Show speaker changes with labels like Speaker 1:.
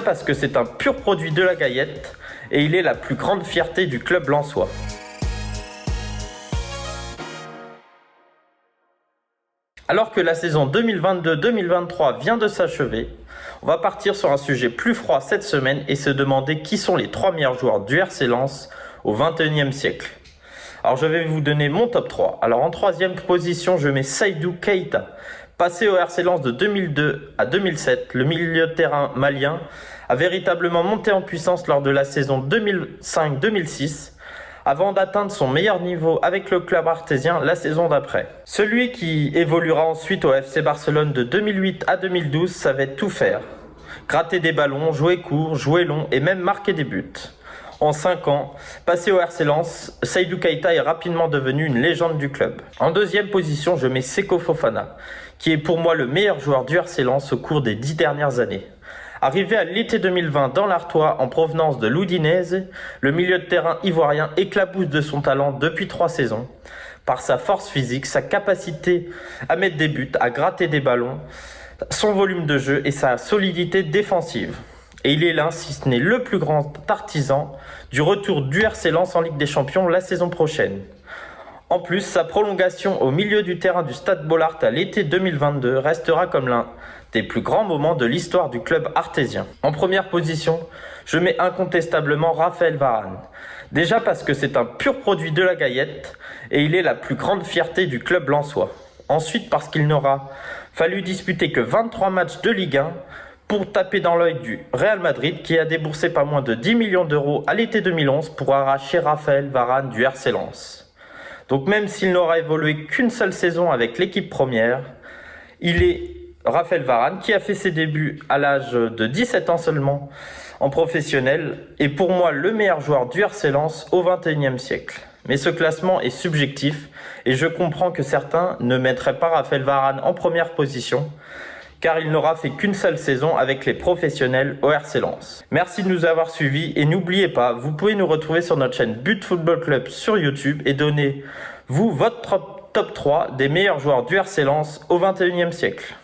Speaker 1: Parce que c'est un pur produit de la Gaillette et il est la plus grande fierté du club lensois. Alors que la saison 2022-2023 vient de s'achever, on va partir sur un sujet plus froid cette semaine et se demander qui sont les 3 meilleurs joueurs du RC Lens au XXIe siècle. Alors je vais vous donner mon top 3. Alors en 3e position, je mets Seydou Keita. Passé au RC Lens de 2002 à 2007, le milieu de terrain malien a véritablement monté en puissance lors de la saison 2005-2006, avant d'atteindre son meilleur niveau avec le club artésien la saison d'après. Celui qui évoluera ensuite au FC Barcelone de 2008 à 2012 savait tout faire. Gratter des ballons, jouer court, jouer long et même marquer des buts. En 5 ans, passé au RC Lens, Seydou Keita est rapidement devenu une légende du club. En 2e position, je mets Seko Fofana, qui est pour moi le meilleur joueur du RC Lens au cours des 10 dernières années. Arrivé à l'été 2020 dans l'Artois en provenance de l'Udinese, le milieu de terrain ivoirien éclabousse de son talent depuis 3 saisons. Par sa force physique, sa capacité à mettre des buts, à gratter des ballons, son volume de jeu et sa solidité défensive. Et il est l'un, si ce n'est le plus grand artisan, du retour du RC Lens en Ligue des Champions la saison prochaine. En plus, sa prolongation au milieu du terrain du Stade Bollaert à l'été 2022 restera comme l'un des plus grands moments de l'histoire du club artésien. En première position, je mets incontestablement Raphaël Varane. Déjà parce que c'est un pur produit de la Gaillette et il est la plus grande fierté du club lensois. Ensuite parce qu'il n'aura fallu disputer que 23 matchs de Ligue 1 pour taper dans l'œil du Real Madrid qui a déboursé pas moins de 10 millions d'euros à l'été 2011 pour arracher Raphaël Varane du RC Lens. Donc même s'il n'aura évolué qu'une seule saison avec l'équipe première, il est Raphaël Varane qui a fait ses débuts à l'âge de 17 ans seulement en professionnel et pour moi le meilleur joueur du RC Lens au XXIe siècle. Mais ce classement est subjectif et je comprends que certains ne mettraient pas Raphaël Varane en première position car il n'aura fait qu'une seule saison avec les professionnels au RC Lens. Merci de nous avoir suivis et n'oubliez pas, vous pouvez nous retrouver sur notre chaîne But Football Club sur YouTube et donner, vous, votre top 3 des meilleurs joueurs du RC Lens au XXIe siècle.